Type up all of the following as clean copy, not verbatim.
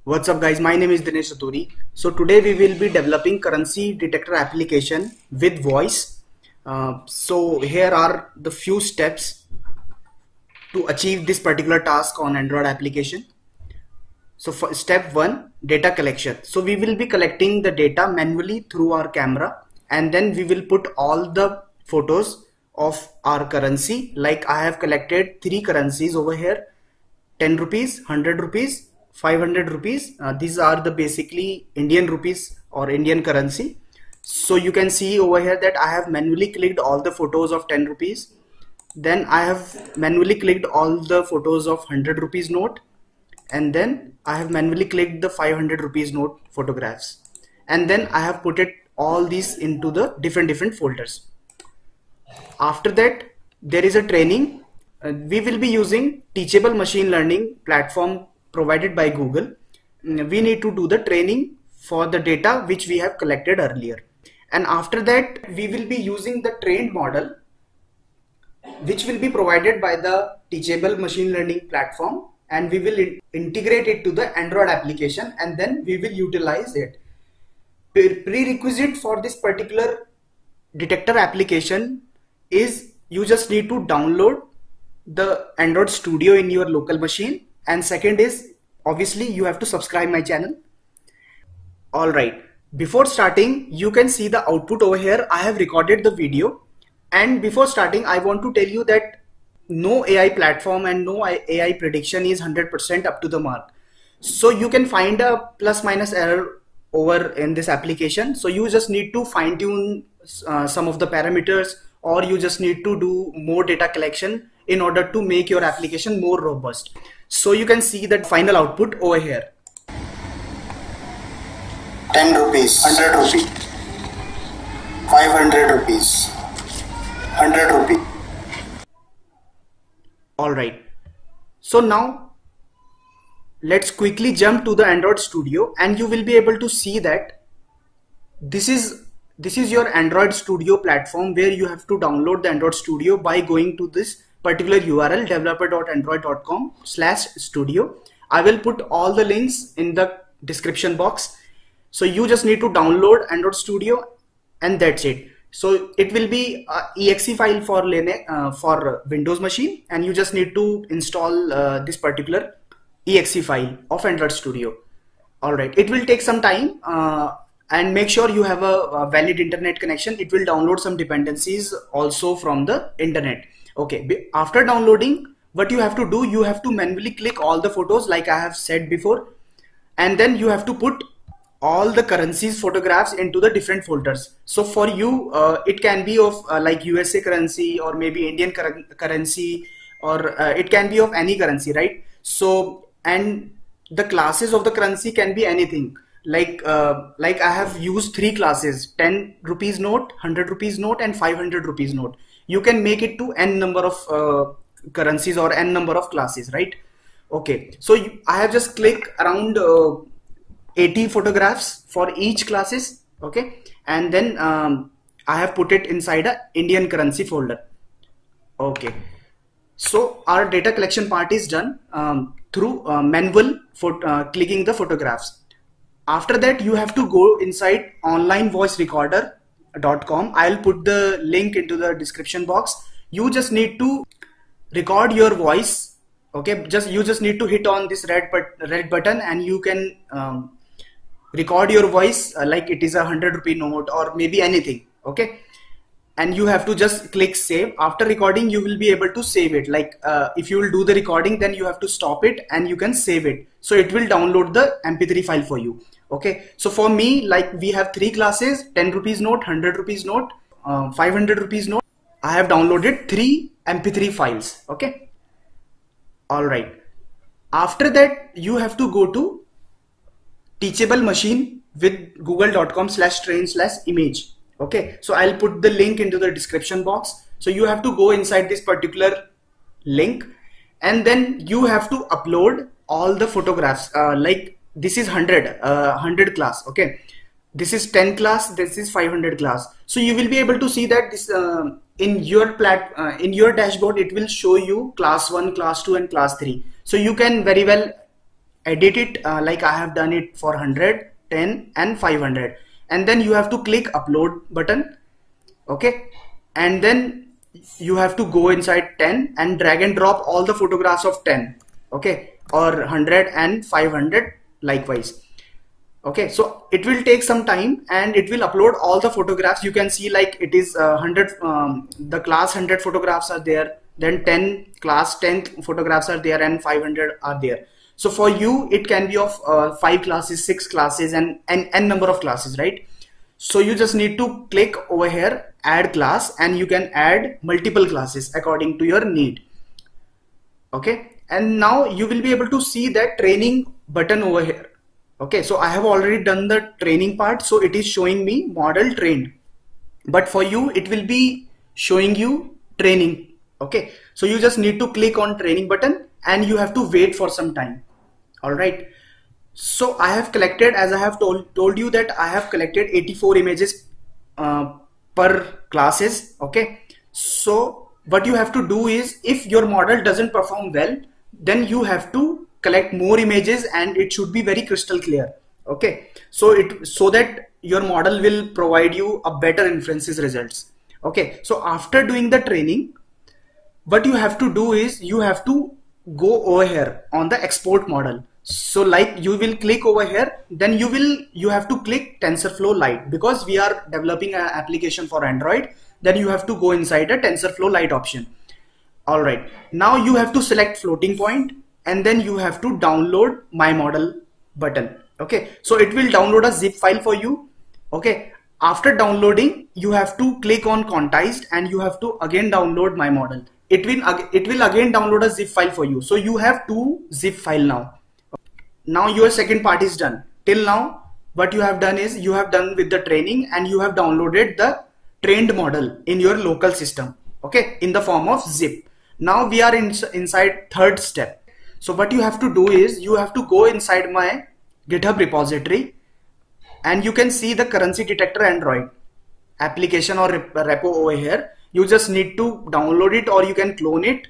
What's up guys, my name is Dinesh Saturi. So today we will be developing currency detector application with voice. So here are the few steps to achieve this particular task on Android application. So for step 1, data collection. So we will be collecting the data manually through our camera, and then we will put all the photos of our currency. Like I have collected 3 currencies over here: 10 rupees, 100 rupees, 500 rupees. These are the basically Indian rupees or Indian currency. So you can see over here that I have manually clicked all the photos of 10 rupees. Then I have manually clicked all the photos of 100 rupees note. And then I have manually clicked the 500 rupees note photographs. And then I have put it all these into the different folders. After that, there is a training. We will be using teachable machine learning platform provided by Google. We need to do the training for the data which we have collected earlier. And after that, we will be using the trained model which will be provided by the teachable machine learning platform, and we will integrate it to the Android application, and then we will utilize it. Prerequisite for this particular detector application is you just need to download the Android Studio in your local machine, and second is obviously you have to subscribe my channel. Alright, before starting you can see the output over here. I have recorded the video, and before starting I want to tell you that no AI platform and no AI prediction is 100% up to the mark. So you can find a plus minus error over in this application. So you just need to fine tune some of the parameters, or you just need to do more data collection in order to make your application more robust. So you can see that final output over here. 10 rupees, 100 rupees, 500 rupees, 100 rupees. Alright, so now let's quickly jump to the Android Studio, and you will be able to see that this is your Android Studio platform, where you have to download the Android Studio by going to this particular URL developer.android.com/studio. I will put all the links in the description box. So you just need to download Android Studio, and that's it. So it will be a exe file for Linux, for Windows machine, and you just need to install this particular exe file of Android Studio. Alright, it will take some time, and make sure you have a valid internet connection. It will download some dependencies also from the internet. Okay, after downloading, what you have to do, you have to manually click all the photos like I have said before, and then you have to put all the currencies photographs into the different folders. So for you, it can be of like USA currency, or maybe Indian currency, or it can be of any currency, right? So, and the classes of the currency can be anything. Like I have used 3 classes: 10 rupees note, 100 rupees note, and 500 rupees note. You can make it to n number of currencies or n number of classes, right? Okay, so I have just clicked around 80 photographs for each classes. Okay, and then I have put it inside a Indian currency folder. Okay, so our data collection part is done through manual clicking the photographs. After that, you have to go inside onlinevoicerecorder.com. I'll put the link into the description box. You just need to record your voice. Okay, you just need to hit on this red button, and you can record your voice like it is a 100 rupee note or maybe anything. Okay, and you have to just click save. After recording, you will be able to save it. Like if you will do the recording, then you have to stop it and you can save it. So it will download the MP3 file for you. Okay, so for me, like we have 3 classes: 10 rupees note, 100 rupees note, 500 rupees note. I have downloaded 3 MP3 files. Okay, alright. After that, you have to go to teachable machine with google.com/train/image. Okay, so I'll put the link into the description box. So you have to go inside this particular link, and then you have to upload all the photographs. Like this is 100 class. Okay, this is 10 class, this is 500 class. So you will be able to see that this in your in your dashboard, it will show you class 1, class 2, and class 3. So you can very well edit it like I have done it for 100, 10 and 500, and then you have to click upload button. Okay, and then you have to go inside 10 and drag and drop all the photographs of 10, okay, or 100 and 500 likewise. Okay, so it will take some time and it will upload all the photographs. You can see like it is 100 the class 100 photographs are there, then 10 class 10 photographs are there, and 500 are there. So for you it can be of 5 classes, 6 classes, and n number of classes, right? So you just need to click over here, add class, and you can add multiple classes according to your need. Okay, and now you will be able to see that training button over here. Okay, so I have already done the training part, so it is showing me model trained, but for you it will be showing you training. Okay, so you just need to click on training button and you have to wait for some time. All right, so I have collected, as I have told you that I have collected 84 images per classes. Okay, so what you have to do is, if your model doesn't perform well, then you have to collect more images and it should be very crystal clear. Okay, so that your model will provide you a better inferences results. Okay, so after doing the training, what you have to do is you have to go over here on the export model. So like you will click over here, then you have to click TensorFlow Lite, because we are developing an application for Android. Then you have to go inside a TensorFlow Lite option. All right, now you have to select floating point and then you have to download my model button. Okay, so it will download a zip file for you. Okay, after downloading you have to click on quantized and you have to again download my model. It will again download a zip file for you. So you have 2 zip file now. Now your second part is done. Till now what you have done is you have done with the training and you have downloaded the trained model in your local system, okay, in the form of zip. Now we are inside third step. So what you have to do is you have to go inside my GitHub repository and you can see the currency detector Android application or repo over here. You just need to download it or you can clone it,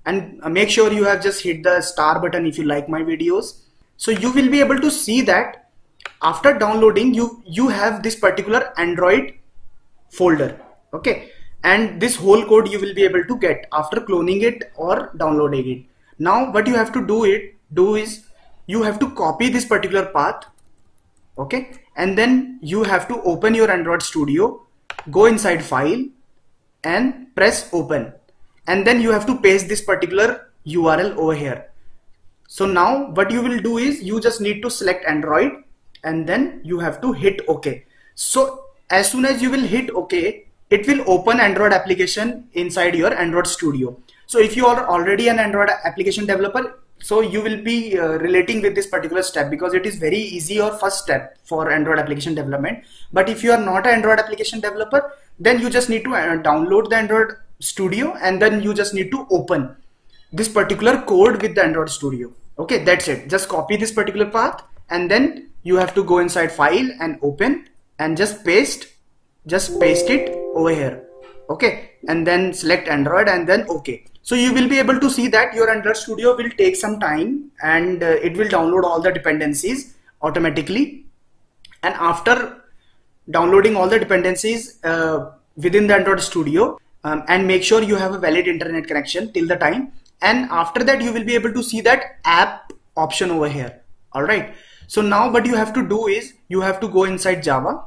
and make sure you have just hit the star button if you like my videos. So you will be able to see that after downloading you have this particular Android folder. Okay, and this whole code you will be able to get after cloning it or downloading it. Now what you have to do is you have to copy this particular path. Okay, and then you have to open your Android Studio, go inside file and press open, and then you have to paste this particular URL over here. So now what you will do is you just need to select Android and then you have to hit OK. So as soon as you will hit OK, it will open Android application inside your Android Studio. So if you are already an Android application developer, so you will be relating with this particular step because it is very easy or first step for Android application development. But if you are not an Android application developer, then you just need to download the Android Studio and then you just need to open this particular code with the Android Studio. Okay, that's it. Just copy this particular path and then you have to go inside file and open and just paste it over here. Okay, and then select Android and then OK. So you will be able to see that your Android Studio will take some time and it will download all the dependencies automatically. And after downloading all the dependencies within the Android Studio, and make sure you have a valid internet connection till the time, and after that you will be able to see that app option over here. All right, so now what you have to do is you have to go inside Java,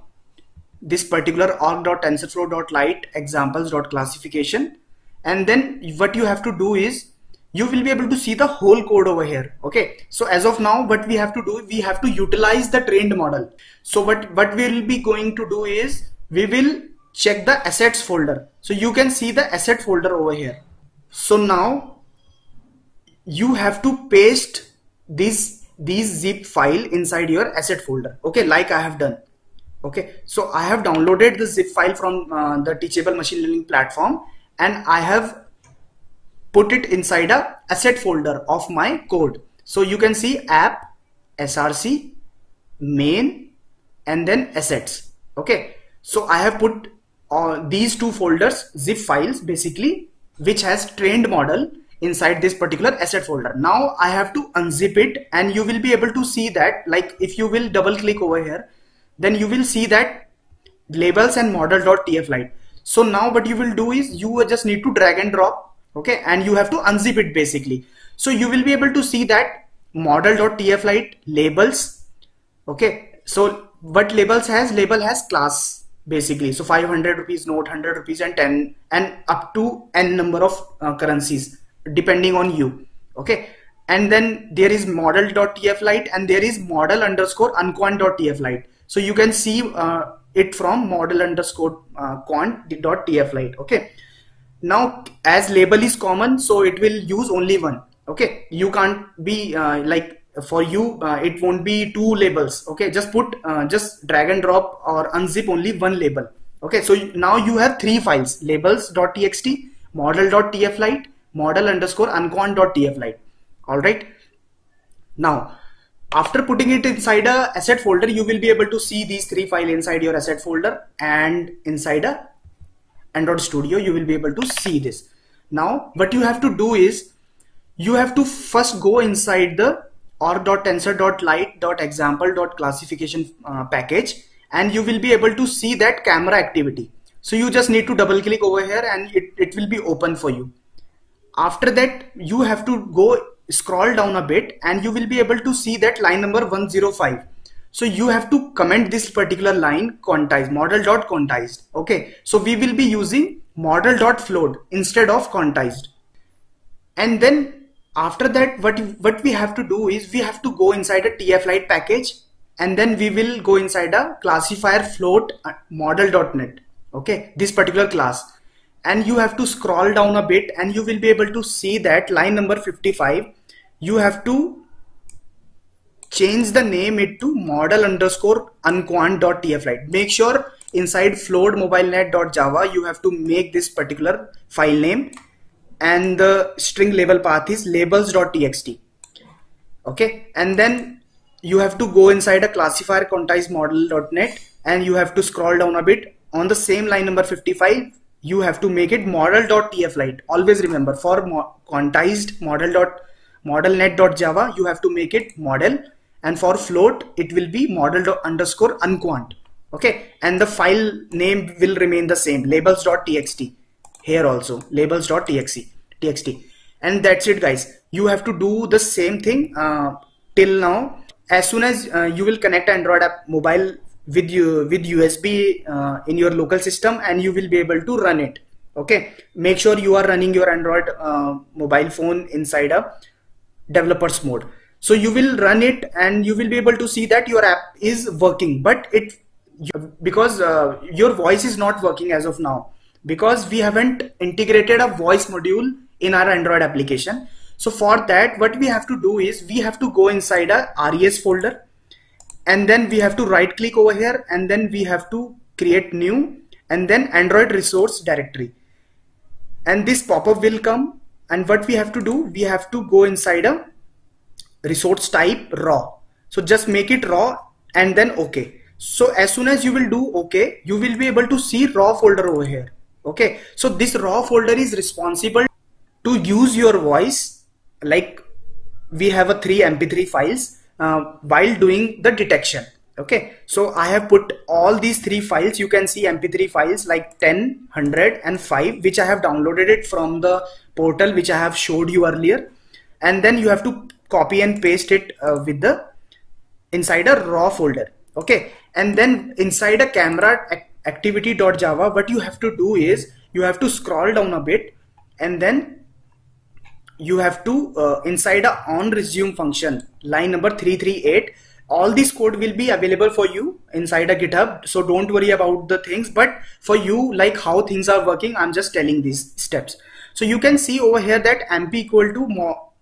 this particular org.tensorflow.lite examples.classification, and then what you have to do is you will be able to see the whole code over here. Okay, so as of now what we have to do, we have to utilize the trained model. So what we will be going to do is we will check the assets folder. So you can see the asset folder over here. So now you have to paste these zip file inside your asset folder. Okay, like I have done. Okay, so I have downloaded the zip file from the Teachable Machine Learning platform and I have put it inside a asset folder of my code. So you can see app, src, main, and then assets. Okay, so I have put these 2 folders, zip files basically, which has trained model inside this particular asset folder. Now I have to unzip it, and you will be able to see that, like if you will double click over here, then you will see that labels and model.tflite. So now what you will do is you just need to drag and drop, okay, and you have to unzip it basically. So you will be able to see that model.tflite labels, okay. So what labels has? Label has class basically. So 500 rupees note, 100 rupees, and 10, and up to n number of currencies depending on you, okay. And then there is model.tflite, and there is model underscore unquant.tflite. So you can see it from model underscore quant.tflite, okay. Now as label is common, so it will use only one, okay. You can't be like for you it won't be two labels, okay. Just put just drag and drop or unzip only one label, okay. So now you have three files: labels.txt, model.tflite, model underscore unquant.tflite. All right. Now after putting it inside a asset folder, you will be able to see these three files inside your asset folder, and inside a Android Studio you will be able to see this. Now what you have to do is you have to first go inside the org.tensor.lite.example.classification package, and you will be able to see that camera activity. So you just need to double click over here, and it will be open for you. After that you have to go scroll down a bit, and you will be able to see that line number 105. So you have to comment this particular line quantized, model.quantized, okay. So we will be using model.float instead of quantized. And then after that what we have to do is we have to go inside a tflite package, and then we will go inside a classifier float model.net, okay, this particular class. And you have to scroll down a bit, and you will be able to see that line number 55, you have to change the name it to model underscore unquant.tflite. Make sure inside float mobilenet.java you have to make this particular file name, and the string label path is labels.txt, okay. And then you have to go inside a classifier quantized model.net, and you have to scroll down a bit. On the same line number 55, you have to make it model.tflite. Always remember, for quantized modelnet.java you have to make it model, and for float it will be model underscore unquant, okay. And the file name will remain the same, labels.txt. Here also labels.txt. And that's it guys. You have to do the same thing till now. As soon as you will connect Android app mobile with USB in your local system, and you will be able to run it, okay. Make sure you are running your Android mobile phone inside a developers mode. So you will run it, and you will be able to see that your app is working, but because your voice is not working as of now, because we haven't integrated a voice module in our Android application. So for that what we have to do is we have to go inside a res folder, and then we have to right click over here, and then we have to create new, and then Android resource directory, and this pop-up will come. And what we have to do, we have to go inside a resource type raw. So just make it raw, and then okay. So as soon as you will do okay, you will be able to see raw folder over here, okay. So this raw folder is responsible to use your voice, like we have a 3 MP3 files while doing the detection, okay. So I have put all these 3 files. You can see MP3 files like 10, 100 and 5, which I have downloaded it from the portal which I have showed you earlier. And then you have to copy and paste it with the inside a raw folder, okay. And then inside a camera activity.java, what you have to do is you have to scroll down a bit, and then you have to inside a on resume function, line number 338. All this code will be available for you inside a GitHub, so don't worry about the things. But for you, like how things are working, I'm just telling these steps. So you can see over here that mp equal to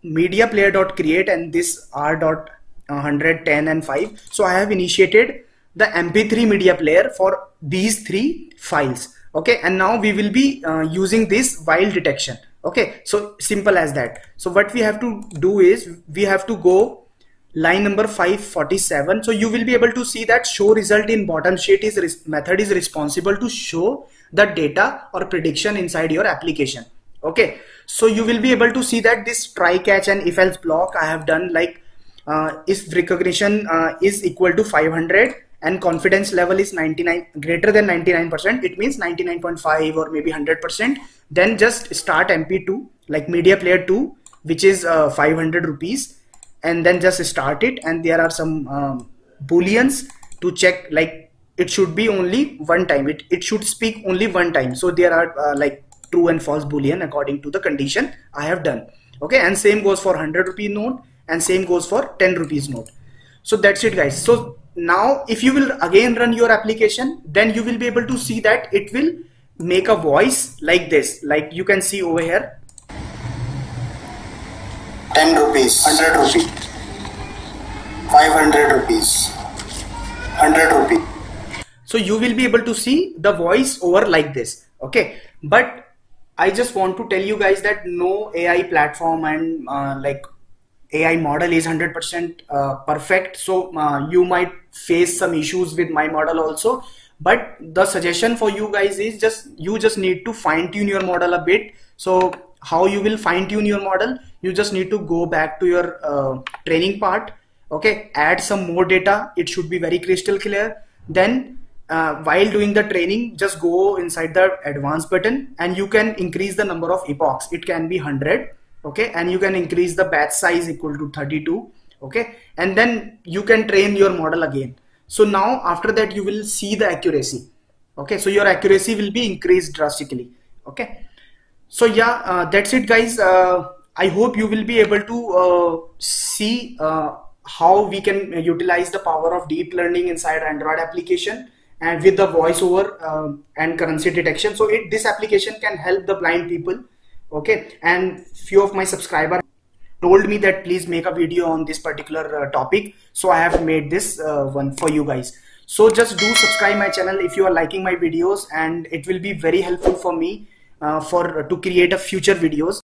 media player.create, and this r.110 and 5. So I have initiated the mp3 media player for these 3 files, okay. And now we will be using this while detection, okay. So simple as that. So what we have to do is we have to go line number 547. So you will be able to see that show result in bottom sheet method is responsible to show the data or prediction inside your application, Okay, so you will be able to see that this try catch and if else block I have done, like if recognition is equal to 500 and confidence level is 99, greater than 99%, it means 99.5 or maybe 100%, then just start MP2 like media player 2, which is 500 rupees, and then just start it. And there are some booleans to check, like it should be only one time, it should speak only one time. So there are like true and false boolean according to the condition I have done. Okay, and same goes for 100 rupee note and same goes for 10 rupees note. So that's it guys. So now if you will again run your application, then you will be able to see that it will make a voice like this, like you can see over here. 10 rupees, 100 rupee, 500 rupees, 100 rupee. So you will be able to see the voice over like this. Okay, but I just want to tell you guys that no AI platform and like AI model is 100% perfect. So you might face some issues with my model also. But the suggestion for you guys is you just need to fine tune your model a bit. So how you will fine tune your model? You just need to go back to your training part. Okay, add some more data. It should be very crystal clear. Then while doing the training, just go inside the advanced button and you can increase the number of epochs. It can be 100. Okay, and you can increase the batch size equal to 32. Okay, and then you can train your model again. So now after that you will see the accuracy. Okay, so your accuracy will be increased drastically. Okay, so yeah, that's it guys. I hope you will be able to see how we can utilize the power of deep learning inside Android application and with the voiceover and currency detection. So this application can help the blind people. Okay, and few of my subscribers told me that please make a video on this particular topic, so I have made this one for you guys. So just do subscribe my channel if you are liking my videos, and it will be very helpful for me to create a future videos.